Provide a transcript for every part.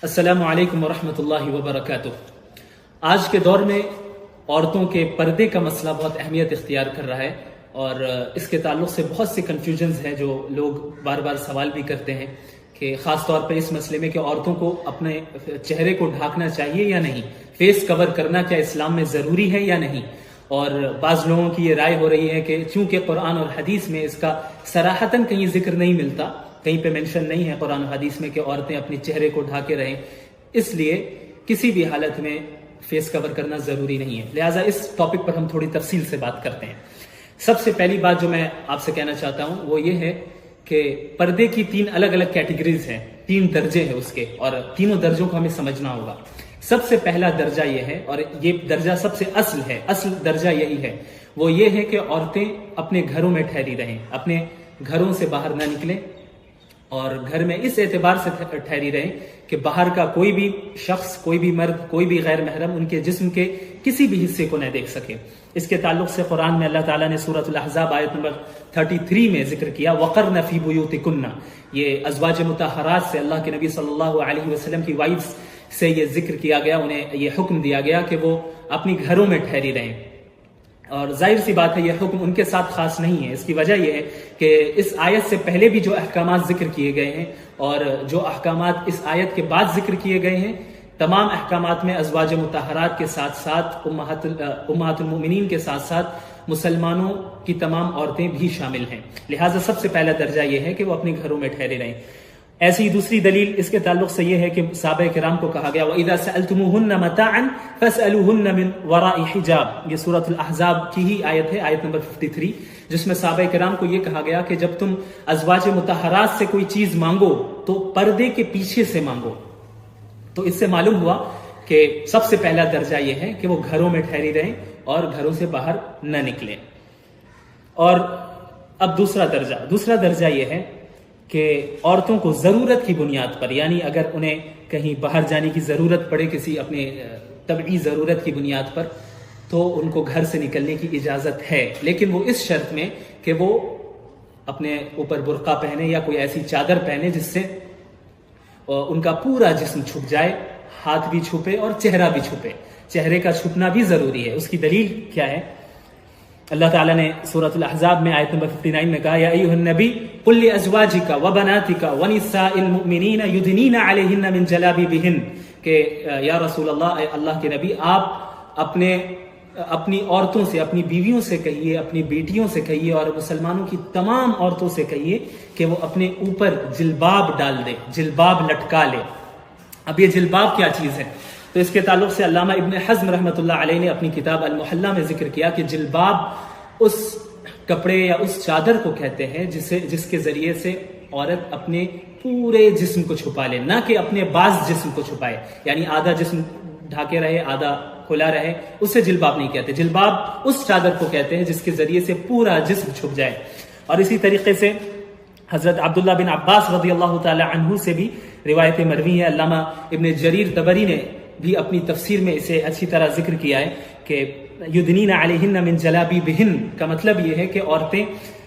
السلام علیکم ورحمۃ اللہ وبرکاتہ۔ آج کے دور میں عورتوں کے پردے کا مسئلہ بہت اہمیت اختیار کر رہا ہے، اور اس کے تعلق سے بہت سے کنفیوژنز ہیں جو لوگ بار بار سوال بھی کرتے ہیں کہ خاص طور پر اس مسئلے میں کہ عورتوں کو اپنے چہرے کو ڈھانکنا چاہیے یا نہیں، فیس کور کرنا کیا اسلام میں ضروری ہے یا نہیں۔ اور بعض لوگوں کی یہ رائے ہو رہی ہے کہ چونکہ قرآن اور حدیث میں اس کا صراحتاً کہیں ذکر نہیں ملتا، کہیں پہ مینشن نہیں ہے قرآن و حدیث میں کہ عورتیں اپنے چہرے کو ڈھانکے رہیں، اس لیے کسی بھی حالت میں فیس کور کرنا ضروری نہیں ہے۔ لہٰذا اس ٹاپک پر ہم تھوڑی تفصیل سے بات کرتے ہیں۔ سب سے پہلی بات جو میں آپ سے کہنا چاہتا ہوں وہ یہ ہے کہ پردے کی 3 الگ الگ کیٹیگریز ہیں، 3 درجے ہیں اس کے، اور تینوں درجوں کو ہمیں سمجھنا ہوگا۔ سب سے پہلا درجہ یہ ہے، اور یہ درجہ سب سے اصل درجہ یہی ہے، وہ یہ ہے کہ عورتیں اپنے گھروں میں ٹھہری رہیں، اپنے گھروں سے باہر نہ نکلیں، اور گھر میں اس اعتبار سے ٹھہری رہیں کہ باہر کا کوئی بھی شخص، کوئی بھی مرد، کوئی بھی غیر محرم ان کے جسم کے کسی بھی حصے کو نہ دیکھ سکے۔ اس کے تعلق سے قرآن میں اللہ تعالیٰ نے سورۃ الاحزاب آیت نمبر 33 میں ذکر کیا، وَقَرْنَ فِي بُيُوتِكُنَّ۔ یہ ازواج مطہرات سے اللہ کے نبی صلی اللہ علیہ وسلم کی وائفز سے یہ ذکر کیا گیا، انہیں یہ حکم دیا گیا کہ وہ اپنی گھروں میں ٹھہری رہیں۔ اور ظاہر سی بات ہے یہ حکم ان کے ساتھ خاص نہیں ہے، اس کی وجہ یہ ہے کہ اس آیت سے پہلے بھی جو احکامات ذکر کیے گئے ہیں اور جو احکامات اس آیت کے بعد ذکر کیے گئے ہیں، تمام احکامات میں ازواج مطہرات کے ساتھ ساتھ امہات المؤمنین کے ساتھ ساتھ مسلمانوں کی تمام عورتیں بھی شامل ہیں۔ لہٰذا سب سے پہلا درجہ یہ ہے کہ وہ اپنے گھروں میں ٹھہرے رہیں۔ ایسی ہی دوسری دلیل اس کے تعلق سے یہ ہے کہ صحابہ کرام کو کہا گیا وَإِذَا سَأَلْتُمُوهُنَّ مَتَاعًا فَاسْأَلُوهُنَّ مِنْ وَرَاءِ حِجَابٍ۔ یہ سورۃ الاحزاب کی ہی آیت ہے، آیت نمبر 53، جس میں صحابہ کرام کو یہ کہا گیا کہ جب تم ازواج مطہرات سے کوئی چیز مانگو تو پردے کے پیچھے سے مانگو۔ تو اس سے معلوم ہوا کہ سب سے پہلا درجہ یہ ہے کہ وہ گھروں میں ٹھہری رہیں اور گھروں سے باہر نہ نکلیں۔ اور اب دوسرا درجہ یہ ہے کہ عورتوں کو ضرورت کی بنیاد پر، یعنی اگر انہیں کہیں باہر جانے کی ضرورت پڑے کسی اپنے طبعی ضرورت کی بنیاد پر، تو ان کو گھر سے نکلنے کی اجازت ہے، لیکن وہ اس شرط میں کہ وہ اپنے اوپر برقع پہنے یا کوئی ایسی چادر پہنے جس سے ان کا پورا جسم چھپ جائے، ہاتھ بھی چھپے اور چہرہ بھی چھپے۔ چہرے کا چھپنا بھی ضروری ہے۔ اس کی دلیل کیا ہے؟ اللہ تعالیٰ نے سورۃ الاحزاب میں آیت نمبر 59 میں کہا یا ایھا النبی قل لازواجک وبناتک ونساء المؤمنین یدنین علیہن من جلابیبہن، کہ یا رسول اللہ، اے اللہ کے نبی، آپ اپنی عورتوں سے، اپنی بیویوں سے کہیے، اپنی بیٹیوں سے کہیے اور مسلمانوں کی تمام عورتوں سے کہیے کہ وہ اپنے اوپر جلباب ڈال دے، جلباب لٹکا لے۔ اب یہ جلباب کیا چیز ہے؟ تو اس کے تعلق سے علامہ ابن حزم رحمۃ اللہ علیہ نے اپنی کتاب المحلہ میں ذکر کیا کہ جلباب اس کپڑے یا اس چادر کو کہتے ہیں جس کے ذریعے سے عورت اپنے پورے جسم کو چھپا لے، نہ کہ اپنے بعض جسم کو چھپائے، یعنی آدھا جسم ڈھاکے رہے، آدھا کھلا رہے، اسے جلباب نہیں کہتے۔ جلباب اس چادر کو کہتے ہیں جس کے ذریعے سے پورا جسم چھپ جائے۔ اور اسی طریقے سے حضرت عبداللہ بن عباس رضی اللہ تعالی عنہ سے بھی روایت مروی ہے۔ علامہ ابن جریر طبری نے بھی اپنی تفسیر میں اسے اچھی طرح ذکر کیا ہے کہ یدنین علیہن من جلابیبہن کا مطلب یہ ہے کہ عورتیں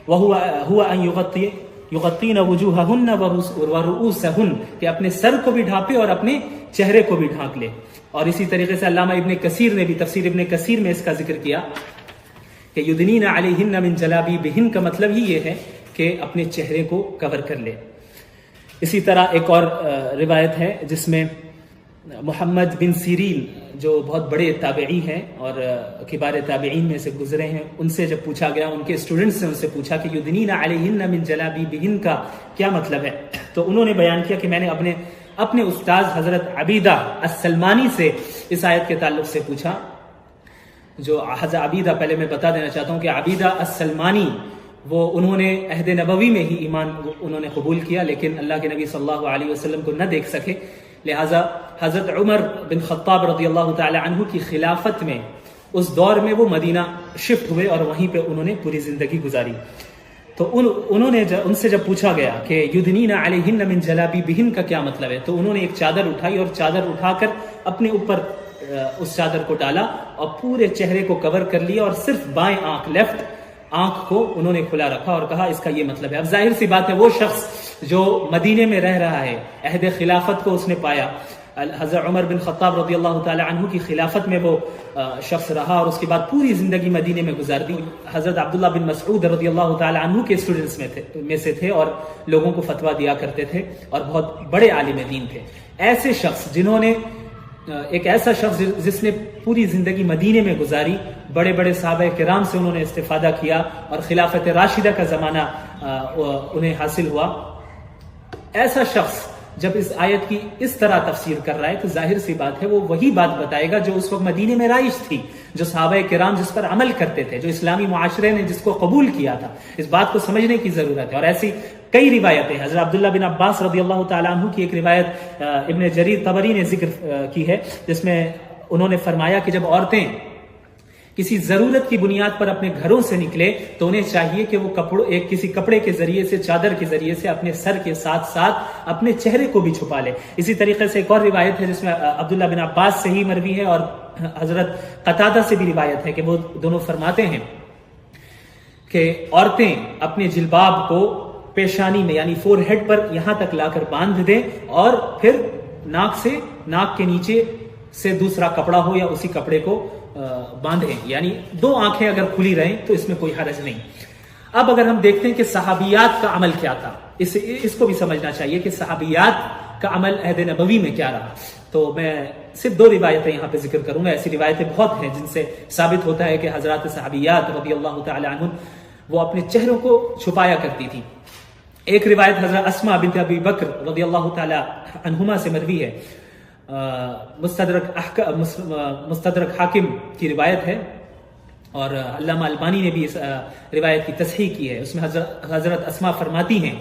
وَهُوَ أَن يُغَطِّينَ وُجُوهَهُنَّ وَرُؤُوسَهُنَّ، کہ اپنے سر کو بھی ڈھانپے اور اپنے چہرے کو بھی ڈھانک لے۔ اور اسی طریقے سے علامہ ابن کثیر نے بھی تفسیر ابن کثیر میں اس کا ذکر کیا کہ یدنین علیہن من جلابیبہن کا مطلب ہی یہ ہے کہ اپنے چہرے کو کور کر لے۔ اسی طرح ایک اور روایت ہے جس میں محمد بن سیرین جو بہت بڑے تابعی ہیں اور کبار تابعین میں سے گزرے ہیں، ان سے جب پوچھا گیا، ان کے اسٹوڈنٹس نے ان سے پوچھا کہ یدنین علیہن من جلابیبہن کا کیا مطلب ہے، تو انہوں نے بیان کیا کہ میں نے اپنے استاذ حضرت عبیدہ السلمانی سے اس آیت کے تعلق سے پوچھا۔ جو حضرت عبیدہ، پہلے میں بتا دینا چاہتا ہوں کہ عبیدہ السلمانی انہوں نے عہد نبوی میں ہی ایمان انہوں نے قبول کیا، لیکن اللہ کے نبی صلی اللہ علیہ وسلم کو نہ دیکھ سکے، لہٰذا حضرت عمر بن خطاب رضی اللہ تعالی عنہ کی خلافت میں اس دور میں وہ مدینہ شفٹ ہوئے اور وہیں پہ انہوں نے پوری زندگی گزاری۔ تو انہوں نے ان سے جب پوچھا گیا کہ یدنین علیہن من جلابیبہن کا کیا مطلب ہے، تو انہوں نے ایک چادر اٹھائی اور چادر اٹھا کر اپنے اوپر اس چادر کو ڈالا اور پورے چہرے کو کور کر لیا، اور صرف بائیں آنکھ، لیفٹ آنکھ کو انہوں نے کھلا رکھا اور کہا اس کا یہ مطلب ہے۔ اب ظاہر سی بات ہے وہ شخص جو مدینے میں رہ رہا ہے، عہد خلافت کو اس نے پایا، حضرت عمر بن خطاب رضی اللہ تعالی عنہ کی خلافت میں وہ شخص رہا اور اس کے بعد پوری زندگی مدینے میں گزار دی. حضرت عبداللہ بن مسعود رضی اللہ تعالی عنہ کے اسٹوڈنٹس میں سے تھے اور لوگوں کو فتویٰ دیا کرتے تھے اور بہت بڑے عالم دین تھے. ایسے شخص جنہوں نے ایک ایسا شخص جس نے پوری زندگی مدینے میں گزاری, بڑے بڑے صحابہ کرام سے انہوں نے استفادہ کیا اور خلافت راشدہ کا زمانہ انہیں حاصل ہوا. ایسا شخص جب اس آیت کی اس طرح تفسیر کر رہا ہے تو ظاہر سی بات ہے وہ وہی بات بتائے گا جو اس وقت مدینے میں رائج تھی, جو صحابہ کرام جس پر عمل کرتے تھے, جو اسلامی معاشرے نے جس کو قبول کیا تھا. اس بات کو سمجھنے کی ضرورت ہے. اور ایسی کئی روایتیں حضرت عبداللہ بن عباس رضی اللہ تعالیٰ عنہ کی ایک روایت ابن جریر طبری نے ذکر کی ہے جس میں انہوں نے فرمایا کہ جب عورتیں کسی ضرورت کی بنیاد پر اپنے گھروں سے نکلے تو انہیں چاہیے کہ وہ کسی کپڑے کے ذریعے سے, چادر کے ذریعے سے اپنے سر کے ساتھ ساتھ اپنے چہرے کو بھی چھپا لے. اسی طریقے سے ایک اور روایت ہے جس میں عبداللہ بن عباس سے ہی مروی ہے اور حضرت قتادہ سے بھی روایت ہے کہ وہ دونوں فرماتے ہیں کہ عورتیں اپنے جلباب کو پیشانی میں یعنی فور ہیڈ پر یہاں تک لا کر باندھ دیں اور پھر ناک کے نیچے سے دوسرا کپڑا ہو یا اسی کپڑے کو باندھیں, یعنی دو آنکھیں اگر کھلی رہیں تو اس میں کوئی حرج نہیں. اب اگر ہم دیکھتے ہیں کہ صحابیات کا عمل کیا تھا, اس کو بھی سمجھنا چاہیے کہ صحابیات کا عمل عہد نبوی میں کیا رہا. تو میں صرف 2 روایتیں یہاں پہ ذکر کروں گا. ایسی روایتیں بہت ہیں جن سے ثابت ہوتا ہے کہ حضرات صحابیات رضی اللہ تعالی عنہ وہ اپنے چہروں کو چھپایا کرتی تھی. ایک روایت حضرت اسماء بنت ابی بکر رضی اللہ تعالی عنہما سے مروی ہے, مستدرک حاکم کی روایت ہے اور علامہ البانی نے بھی اس روایت کی تصحیح کی ہے. اس میں حضرت اسماء فرماتی ہیں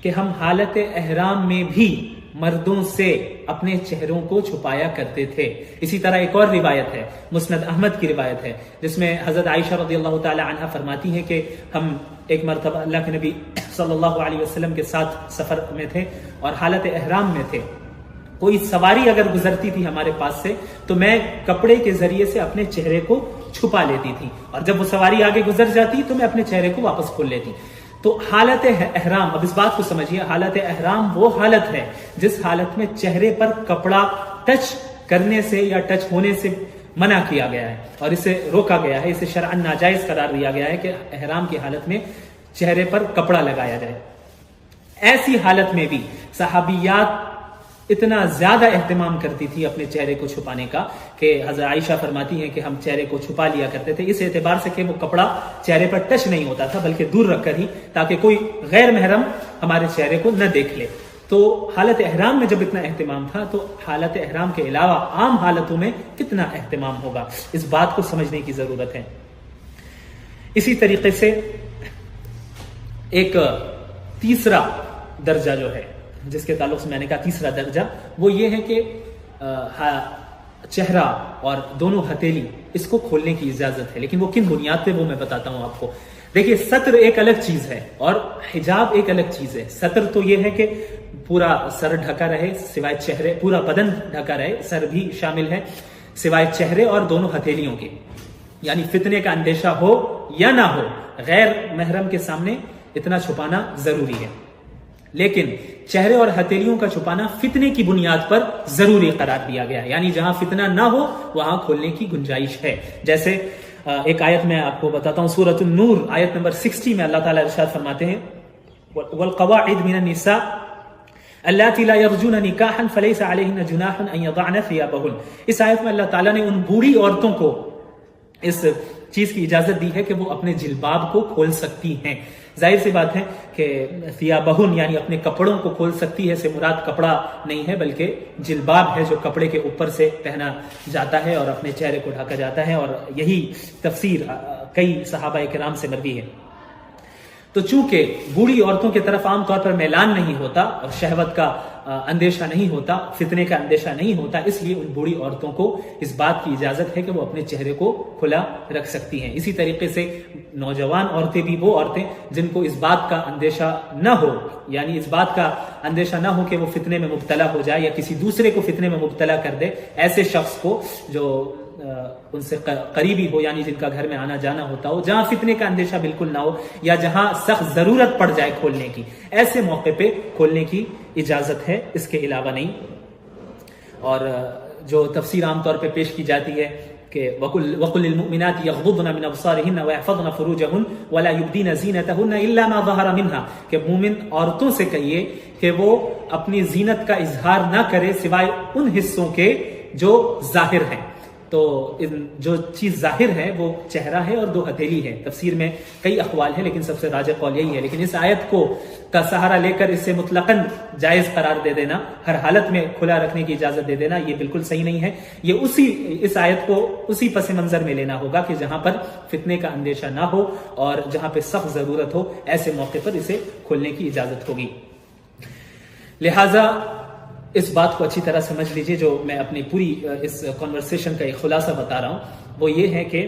کہ ہم حالت احرام میں بھی مردوں سے اپنے چہروں کو چھپایا کرتے تھے. اسی طرح ایک اور روایت ہے, مسند احمد کی روایت ہے, جس میں حضرت عائشہ رضی اللہ تعالی عنہا فرماتی ہیں کہ ہم ایک مرتبہ اللہ کے نبی صلی اللہ علیہ وسلم کے ساتھ سفر میں تھے اور حالت احرام میں تھے. کوئی سواری اگر گزرتی تھی ہمارے پاس سے تو میں کپڑے کے ذریعے سے اپنے چہرے کو چھپا لیتی تھی اور جب وہ سواری آگے گزر جاتی تو میں اپنے چہرے کو واپس کھول لیتی. تو حالت احرام, اب اس بات کو سمجھیے, حالت احرام وہ حالت ہے جس حالت میں چہرے پر کپڑا ٹچ کرنے سے یا ٹچ ہونے سے منع کیا گیا ہے اور اسے روکا گیا ہے, اسے شرعاً ناجائز قرار دیا گیا ہے کہ احرام کی حالت میں چہرے پر کپڑا لگایا جائے. ایسی حالت میں بھی صحابیات اتنا زیادہ اہتمام کرتی تھی اپنے چہرے کو چھپانے کا کہ حضرت عائشہ فرماتی ہیں کہ ہم چہرے کو چھپا لیا کرتے تھے اس اعتبار سے کہ وہ کپڑا چہرے پر ٹچ نہیں ہوتا تھا بلکہ دور رکھ کر ہی, تاکہ کوئی غیر محرم ہمارے چہرے کو نہ دیکھ لے. تو حالت احرام میں جب اتنا اہتمام تھا تو حالت احرام کے علاوہ عام حالتوں میں کتنا اہتمام ہوگا, اس بات کو سمجھنے کی ضرورت ہے. اسی طریقے سے ایک تیسرا درجہ جو ہے جس کے تعلق سے میں نے کہا تیسرا درجہ, وہ یہ ہے کہ چہرہ اور دونوں ہتھیلی اس کو کھولنے کی اجازت ہے, لیکن وہ کن بنیاد پہ وہ میں بتاتا ہوں آپ کو. دیکھیے ستر ایک الگ چیز ہے اور حجاب ایک الگ چیز ہے. ستر تو یہ ہے کہ پورا سر ڈھکا رہے سوائے چہرے, پورا بدن ڈھکا رہے, سر بھی شامل ہے سوائے چہرے اور دونوں ہتھیلیوں کے, یعنی فتنے کا اندیشہ ہو یا نہ ہو غیر محرم کے سامنے اتنا چھپانا ضروری ہے. لیکن چہرے اور ہتھیلیوں کا چھپانا فتنے کی بنیاد پر ضروری قرار دیا گیا ہے, یعنی جہاں فتنہ نہ ہو وہاں کھولنے کی گنجائش ہے. جیسے ایک آیت میں آپ کو بتاتا ہوں, سورۃ النور آیت نمبر 60 میں اللہ تعالیٰ ارشاد فرماتے ہیں والقواعد من النساء اللاتي لا يرجون نکاحا فليس عليهن جناح ان يضعن ثيابهن. اس آیت میں اللہ تعالیٰ نے ان بوڑھی عورتوں کو اس چیز کی اجازت دی ہے کہ وہ اپنے جلباب کو کھول سکتی ہیں. ظاہر سی بات ہے کہ ثیابہن یعنی اپنے کپڑوں کو کھول سکتی ہے سے مراد کپڑا نہیں ہے بلکہ جلباب ہے جو کپڑے کے اوپر سے پہنا جاتا ہے اور اپنے چہرے کو ڈھکا جاتا ہے, اور یہی تفسیر کئی صحابہ کرام سے مروی ہے. تو چونکہ بوڑھی عورتوں کی طرف عام طور پر میلان نہیں ہوتا اور شہوت کا اندیشہ نہیں ہوتا, فتنے کا اندیشہ نہیں ہوتا, اس لیے ان بوڑھی عورتوں کو اس بات کی اجازت ہے کہ وہ اپنے چہرے کو کھلا رکھ سکتی ہیں. اسی طریقے سے نوجوان عورتیں بھی وہ عورتیں جن کو اس بات کا اندیشہ نہ ہو, یعنی اس بات کا اندیشہ نہ ہو کہ وہ فتنے میں مبتلا ہو جائے یا کسی دوسرے کو فتنے میں مبتلا کر دے, ایسے شخص کو جو ان سے قریبی ہو یعنی جن کا گھر میں آنا جانا ہوتا ہو, جہاں فتنے کا اندیشہ بالکل نہ ہو یا جہاں سخت ضرورت پڑ جائے کھولنے کی, ایسے موقع پہ کھولنے کی اجازت ہے, اس کے علاوہ نہیں. اور جو تفسیر عام طور پہ پیش کی جاتی ہے کہ وَقُلْ لِلْمُؤْمِنَاتِ يَغْضُضْنَ مِنْ أَبْصَارِهِنَّ وَيَحْفَظْنَ فُرُوجَهُنَّ وَلَا يُبْدِينَ زِينَتَهُنَّ إِلَّا مَا ظَهَرَ مِنْهَا، کہ مومن عورتوں سے کہیے کہ وہ اپنی زینت کا اظہار نہ کرے سوائے ان حصوں کے جو ظاہر ہیں. تو جو چیز ظاہر ہے وہ چہرہ ہے اور 2 ہتھیلی ہے. تفسیر میں کئی اقوال ہیں لیکن سب سے راجح قول یہی ہے. لیکن اس آیت کو کا سہارا لے کر اسے مطلقاً جائز قرار دے دینا، ہر حالت میں کھلا رکھنے کی اجازت دے دینا، یہ بالکل صحیح نہیں ہے. یہ اس آیت کو اسی پس منظر میں لینا ہوگا کہ جہاں پر فتنے کا اندیشہ نہ ہو اور جہاں پہ سخت ضرورت ہو، ایسے موقع پر اسے کھولنے کی اجازت ہوگی. لہذا اس بات کو اچھی طرح سمجھ لیجئے. جو میں اپنی پوری اس کنورسیشن کا ایک خلاصہ بتا رہا ہوں وہ یہ ہے کہ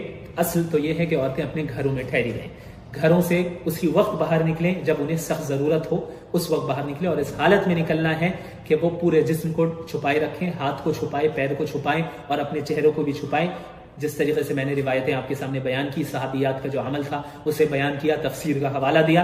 اصل تو یہ ہے کہ عورتیں اپنے گھروں میں ٹھہری رہیں، گھروں سے اسی وقت باہر نکلیں جب انہیں سخت ضرورت ہو، اس وقت باہر نکلیں. اور اس حالت میں نکلنا ہے کہ وہ پورے جسم کو چھپائے رکھیں، ہاتھ کو چھپائے، پیر کو چھپائیں اور اپنے چہروں کو بھی چھپائیں. جس طریقے سے میں نے روایتیں آپ کے سامنے بیان کی، صحابیات کا جو عمل تھا اسے بیان کیا، تفسیر کا حوالہ دیا،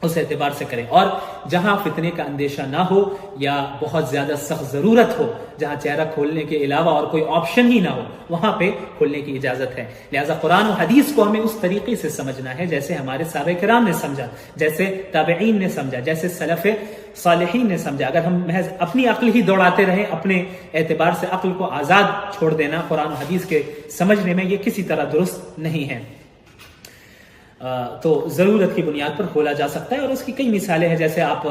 اس اعتبار سے کریں. اور جہاں فتنے کا اندیشہ نہ ہو یا بہت زیادہ سخت ضرورت ہو، جہاں چہرہ کھولنے کے علاوہ اور کوئی آپشن ہی نہ ہو، وہاں پہ کھولنے کی اجازت ہے. لہٰذا قرآن و حدیث کو ہمیں اس طریقے سے سمجھنا ہے جیسے ہمارے صحابہ کرام نے سمجھا، جیسے تابعین نے سمجھا، جیسے سلف صالحین نے سمجھا. اگر ہم محض اپنی عقل ہی دوڑاتے رہیں، اپنے اعتبار سے عقل کو آزاد چھوڑ دینا قرآن و حدیث کے سمجھنے میں، یہ کسی طرح درست نہیں ہے. تو ضرورت کی بنیاد پر کھولا جا سکتا ہے. اور اس کی کئی مثالیں ہیں، جیسے آپ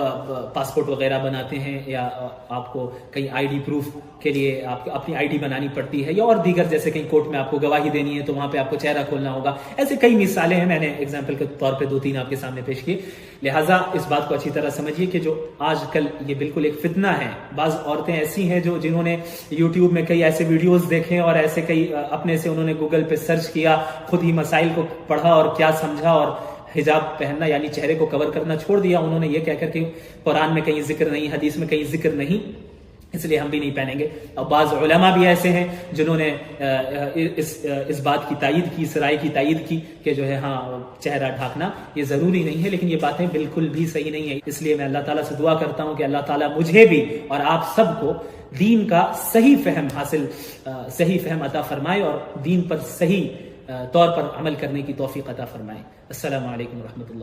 پاسپورٹ وغیرہ بناتے ہیں یا آپ کو کئی آئی ڈی پروف کے لیے آپ اپنی آئی ڈی بنانی پڑتی ہے، یا اور دیگر جیسے کہیں کورٹ میں آپ کو گواہی دینی ہے تو وہاں پہ آپ کو چہرہ کھولنا ہوگا. ایسے کئی مثالیں ہیں، میں نے ایگزامپل کے طور پہ 2-3 آپ کے سامنے پیش کیے. لہٰذا اس بات کو اچھی طرح سمجھیے کہ جو آج کل یہ بالکل ایک فتنہ ہے. بعض عورتیں ایسی ہیں جنہوں نے یوٹیوب میں کئی ایسے ویڈیوز دیکھے اور ایسے کئی اپنے سے انہوں نے گوگل پہ سرچ کیا، خود ہی مسائل کو پڑھا اور کیا سمجھا اور حجاب پہننا یعنی چہرے کو کور کرنا چھوڑ دیا انہوں نے، یہ کہہ کر کہ قرآن میں کہیں ذکر نہیں، حدیث میں کہیں ذکر نہیں، اس لیے ہم بھی نہیں پہنیں گے. اور بعض علماء بھی ایسے ہیں جنہوں نے اس بات کی تائید کی، اس رائے کی تائید کی کہ جو ہے ہاں چہرہ ڈھانکنا یہ ضروری نہیں ہے. لیکن یہ باتیں بالکل بھی صحیح نہیں ہیں. اس لیے میں اللہ تعالیٰ سے دعا کرتا ہوں کہ اللہ تعالیٰ مجھے بھی اور آپ سب کو دین کا صحیح فہم عطا فرمائے اور دین پر صحیح طور پر عمل کرنے کی توفیق عطا فرمائے. السلام علیکم ورحمۃ اللہ.